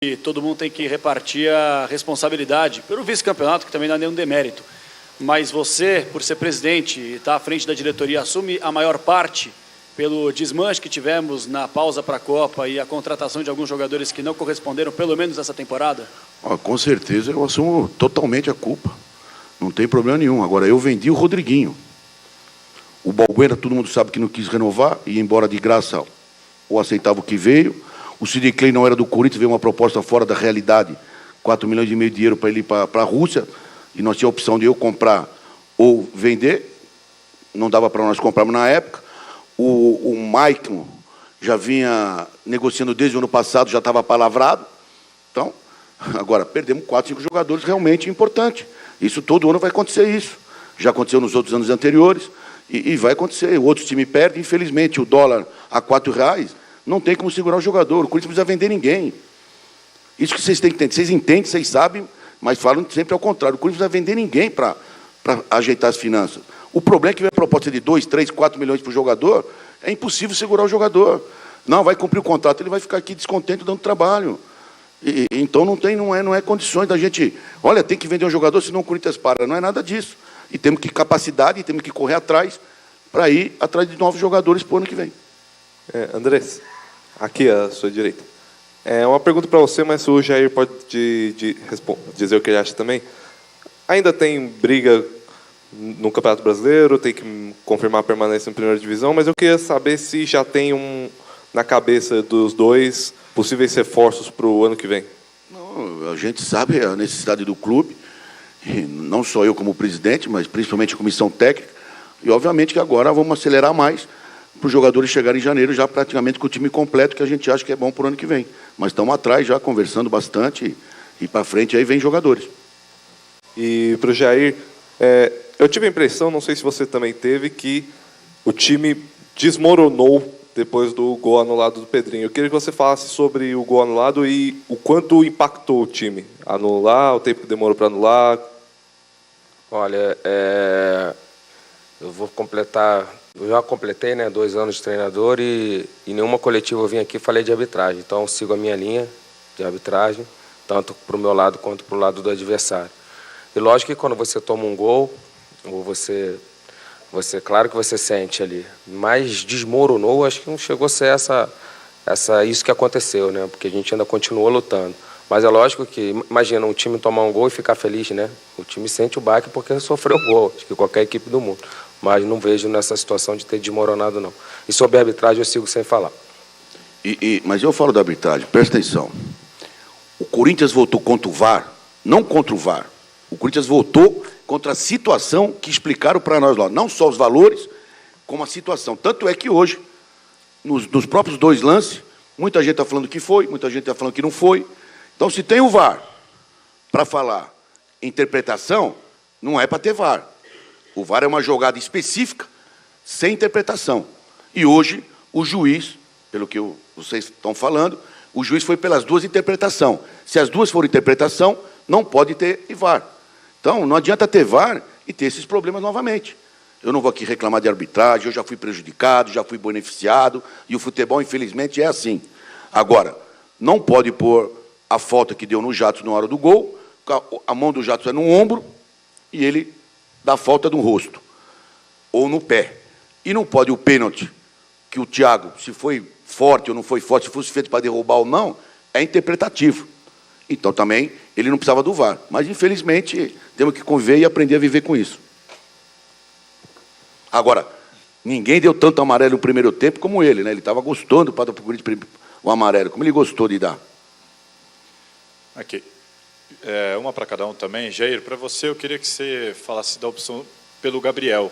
E todo mundo tem que repartir a responsabilidade pelo vice-campeonato, que também não é nenhum demérito. Mas você, por ser presidente e estar à frente da diretoria, assume a maior parte pelo desmanche que tivemos na pausa para a Copa e a contratação de alguns jogadores que não corresponderam, pelo menos essa temporada? Com certeza eu assumo totalmente a culpa. Não tem problema nenhum. Agora, eu vendi o Rodriguinho. O Balbuena, todo mundo sabe que não quis renovar, ia embora de graça ou aceitava o que veio. O Sidney Clay não era do Corinthians, veio uma proposta fora da realidade, 4,5 milhões de dinheiro para ele ir para a Rússia, e nós tínhamos a opção de eu comprar ou vender. Não dava para nós comprarmos na época. O Maicon já vinha negociando desde o ano passado, já estava palavrado. Então, agora, perdemos 4, 5 jogadores realmente importantes. Isso todo ano vai acontecer isso. Já aconteceu nos outros anos anteriores e vai acontecer. Outros times perdem, infelizmente, o dólar a R$4, não tem como segurar o jogador. O Corinthians não precisa vender ninguém. Isso que vocês têm que entender. Vocês entendem, vocês sabem, mas falam sempre ao contrário. O Corinthians não precisa vender ninguém para ajeitar as finanças. O problema é que vem a proposta de 2, 3, 4 milhões para o jogador, é impossível segurar o jogador. Não, vai cumprir o contrato, ele vai ficar aqui descontente dando trabalho. Então não é condições da gente... Olha, tem que vender um jogador, senão o Corinthians para. Não é nada disso. E temos que capacidade, temos que correr atrás para ir atrás de novos jogadores para o ano que vem. Andrés, aqui à sua direita. Uma pergunta para você, mas o Jair pode dizer o que ele acha também. Ainda tem briga no Campeonato Brasileiro, tem que confirmar a permanência em primeira divisão, mas eu queria saber se já tem na cabeça dos dois possíveis reforços para o ano que vem. Não, a gente sabe a necessidade do clube, e não só eu como presidente, mas principalmente a comissão técnica, e obviamente que agora vamos acelerar mais para os jogadores chegarem em janeiro já praticamente com o time completo, que a gente acha que é bom para o ano que vem. Mas estamos atrás já conversando bastante e para frente aí vem jogadores. E para o Jair, eu tive a impressão, não sei se você também teve, que o time desmoronou depois do gol anulado do Pedrinho. Eu queria que você falasse sobre o gol anulado e o quanto impactou o time. Anular, o tempo que demorou para anular. Olha, eu vou completar... Eu já completei, 2 anos de treinador e em nenhuma coletiva eu vim aqui e falei de arbitragem. Então, eu sigo a minha linha de arbitragem, tanto para o meu lado quanto para o lado do adversário. E lógico que quando você toma um gol, ou você claro que você sente ali, mas desmoronou, acho que não chegou a ser isso que aconteceu, porque a gente ainda continuou lutando. Mas é lógico que, imagina, um time tomar um gol e ficar feliz, O time sente o baque porque sofreu gol, acho que qualquer equipe do mundo. Mas não vejo nessa situação de ter desmoronado, não. E sobre a arbitragem eu sigo sem falar. Mas eu falo da arbitragem, presta atenção. O Corinthians votou contra o VAR, não contra o VAR. O Corinthians votou contra a situação que explicaram para nós lá. Não só os valores, como a situação. Tanto é que hoje, nos próprios 2 lances, muita gente está falando que foi, muita gente está falando que não foi. Então, se tem o VAR para falar interpretação, não é para ter VAR. O VAR é uma jogada específica, sem interpretação. E hoje, o juiz, pelo que vocês estão falando, o juiz foi pelas 2 interpretações. Se as 2 forem interpretação, não pode ter VAR. Então, não adianta ter VAR e ter esses problemas novamente. Eu não vou aqui reclamar de arbitragem, eu já fui prejudicado, já fui beneficiado, e o futebol, infelizmente, é assim. Agora, não pode pôr a falta que deu no Jadson na hora do gol, a mão do Jadson é no ombro, e ele dá falta no rosto, ou no pé. E não pode o pênalti, que o Thiago, se foi forte ou não foi forte, se fosse feito para derrubar ou não, é interpretativo. Então, também, ele não precisava do VAR. Mas, infelizmente, temos que conviver e aprender a viver com isso. Agora, ninguém deu tanto amarelo no primeiro tempo como ele, Ele estava gostando para dar o amarelo, como ele gostou de dar. Aqui. Uma para cada um também. Jair, para você, eu queria que você falasse da opção pelo Gabriel.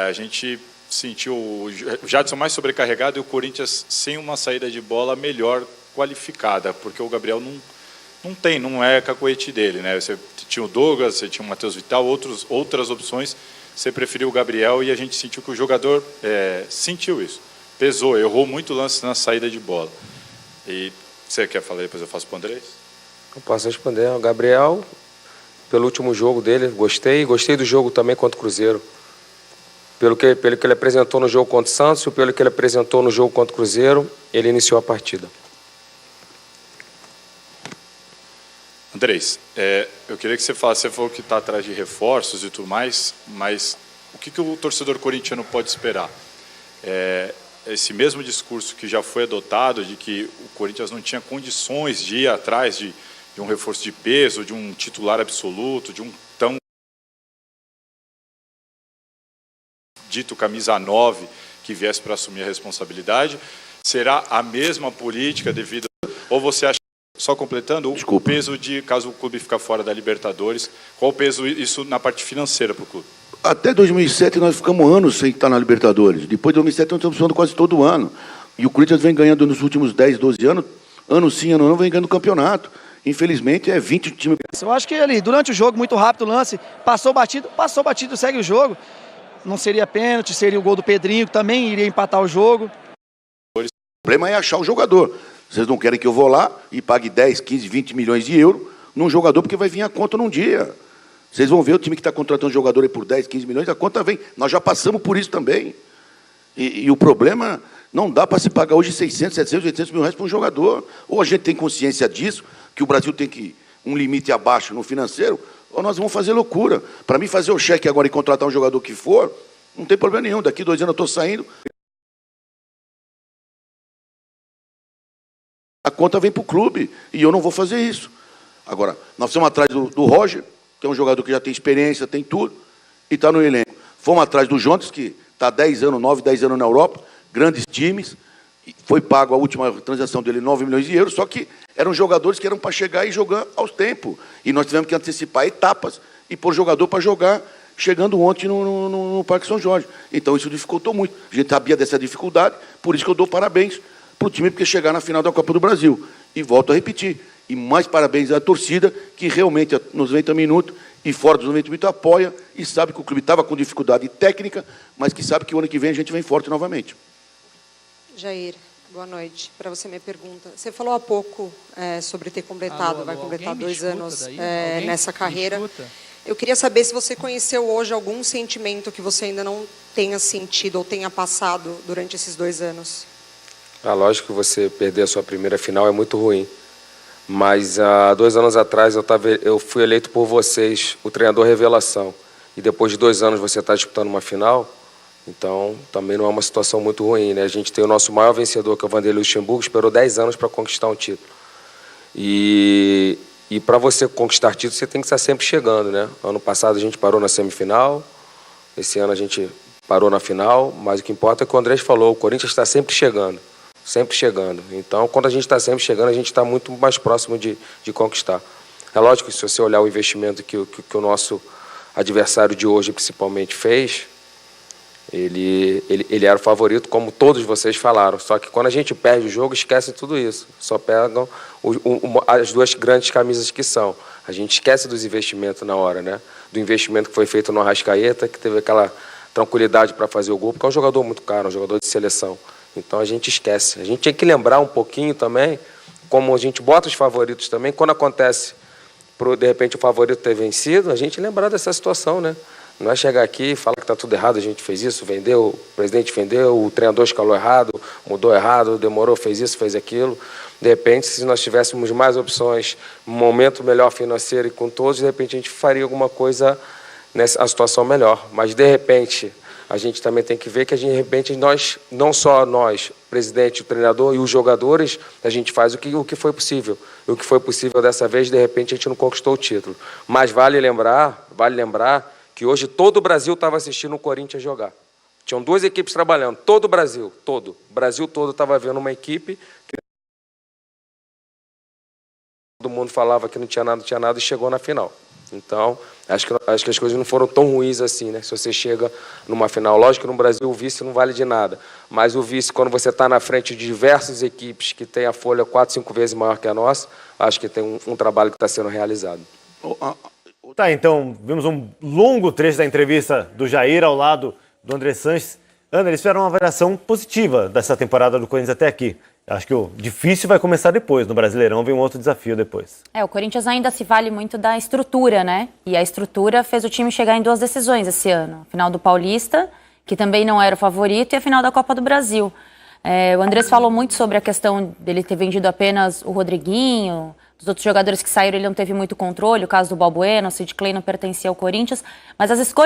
A gente sentiu o Jadson mais sobrecarregado e o Corinthians sem uma saída de bola melhor qualificada, porque o Gabriel não é cacoete dele, Você tinha o Douglas, você tinha o Matheus Vital, outras opções, você preferiu o Gabriel e a gente sentiu que o jogador sentiu isso, pesou, errou muito lance na saída de bola. E você quer falar, depois eu faço para o Andrés? Eu posso responder. O Gabriel, pelo último jogo dele, gostei do jogo também contra o Cruzeiro. Pelo que ele apresentou no jogo contra o Santos e pelo que ele apresentou no jogo contra o Cruzeiro, ele iniciou a partida. Andrés, eu queria que você falasse, você falou que está atrás de reforços e tudo mais, mas o que o torcedor corintiano pode esperar? Esse mesmo discurso que já foi adotado de que o Corinthians não tinha condições de ir atrás de um reforço de peso, de um titular absoluto, de um tão dito camisa 9 que viesse para assumir a responsabilidade, será a mesma política devido... Ou você acha, só completando, o peso de, caso o clube ficar fora da Libertadores, qual o peso isso na parte financeira para o clube? Até 2007 nós ficamos anos sem estar na Libertadores. Depois de 2007 nós estamos jogando quase todo ano. E o Corinthians vem ganhando nos últimos 10, 12 anos, ano sim, ano não, vem ganhando o campeonato. Infelizmente é 20 times. Eu acho que ali, durante o jogo, muito rápido o lance, passou batido, segue o jogo. Não seria pênalti, seria o gol do Pedrinho, que também iria empatar o jogo. O problema é achar o jogador. Vocês não querem que eu vou lá e pague 10, 15, 20 milhões de euros num jogador, porque vai vir a conta num dia. Vocês vão ver o time que está contratando jogador aí por 10, 15 milhões, a conta vem. Nós já passamos por isso também. E o problema, não dá para se pagar hoje 600, 700, 800 mil reais para um jogador. Ou a gente tem consciência disso, que o Brasil tem que um limite abaixo no financeiro, ou nós vamos fazer loucura. Para mim, fazer o cheque agora e contratar um jogador que for, não tem problema nenhum. Daqui 2 anos eu estou saindo, a conta vem para o clube, e eu não vou fazer isso. Agora, nós fomos atrás do Roger, que é um jogador que já tem experiência, tem tudo, e está no elenco. Fomos atrás do Jontes, que está 10 anos, 9, 10 anos na Europa, grandes times, e foi pago a última transação dele 9 milhões de euros, só que eram jogadores que eram para chegar e jogar aos tempos. E nós tivemos que antecipar etapas e pôr jogador para jogar, chegando ontem no Parque São Jorge. Então isso dificultou muito. A gente sabia dessa dificuldade, por isso que eu dou parabéns para o time, porque chegar na final da Copa do Brasil. E volto a repetir, e mais parabéns à torcida, que realmente nos 90 minutos e fora dos 90 minutos apoia e sabe que o clube estava com dificuldade técnica, mas que sabe que o ano que vem a gente vem forte novamente. Jair, boa noite. Para você, minha pergunta. Você falou há pouco sobre ter completado, vai completar 2 anos nessa carreira. Eu queria saber se você conheceu hoje algum sentimento que você ainda não tenha sentido ou tenha passado durante esses 2 anos. Lógico que você perder a sua primeira final é muito ruim. Mas há 2 anos atrás eu fui eleito por vocês o treinador revelação. E depois de 2 anos você está disputando uma final, então também não é uma situação muito ruim, né? A gente tem o nosso maior vencedor, que é o Vanderlei Luxemburgo, esperou 10 anos para conquistar um título. E para você conquistar título, você tem que estar sempre chegando, né? Ano passado a gente parou na semifinal, esse ano a gente parou na final, mas o que importa é o que o Andrés falou, o Corinthians está sempre chegando. Sempre chegando. Então, quando a gente está sempre chegando, a gente está muito mais próximo de conquistar. É lógico que se você olhar o investimento que o nosso adversário de hoje, principalmente, fez, ele era o favorito, como todos vocês falaram. Só que quando a gente perde o jogo, esquece tudo isso. Só pegam as 2 grandes camisas que são. A gente esquece dos investimentos na hora, né? Do investimento que foi feito no Arrascaeta, que teve aquela tranquilidade para fazer o gol, porque é um jogador muito caro, um jogador de seleção. Então a gente esquece. A gente tem que lembrar um pouquinho também, como a gente bota os favoritos também, quando acontece, de repente, o favorito ter vencido, a gente lembrar dessa situação, né? Não é chegar aqui e falar que está tudo errado, a gente fez isso, vendeu, o presidente vendeu, o treinador escalou errado, mudou errado, demorou, fez isso, fez aquilo. De repente, se nós tivéssemos mais opções, um momento melhor financeiro e com todos, de repente a gente faria alguma coisa nessa situação melhor. Mas, de repente, a gente também tem que ver que, de repente, nós, não só nós, presidente, o treinador e os jogadores, a gente faz o que foi possível. E o que foi possível dessa vez, de repente, a gente não conquistou o título. Mas vale lembrar que hoje todo o Brasil estava assistindo o Corinthians jogar. Tinham 2 equipes trabalhando, todo o Brasil, todo. O Brasil todo estava vendo uma equipe que todo mundo falava que não tinha nada e chegou na final. Então, acho que as coisas não foram tão ruins assim, né? Se você chega numa final, lógico que no Brasil o vice não vale de nada, mas o vice, quando você está na frente de diversas equipes que têm a folha 4, 5 vezes maior que a nossa, acho que tem um trabalho que está sendo realizado. Tá, então, vimos um longo trecho da entrevista do Jair ao lado do André Sanches. Ana, eles fizeram uma avaliação positiva dessa temporada do Corinthians até aqui. Acho que o difícil vai começar depois. No Brasileirão vem um outro desafio depois. O Corinthians ainda se vale muito da estrutura, né? E a estrutura fez o time chegar em 2 decisões esse ano. A final do Paulista, que também não era o favorito, e a final da Copa do Brasil. O Andrés falou muito sobre a questão dele ter vendido apenas o Rodriguinho, Dos outros jogadores que saíram, ele não teve muito controle. O caso do Balbuena, o Sid Clay não pertencia ao Corinthians. Mas as escolhas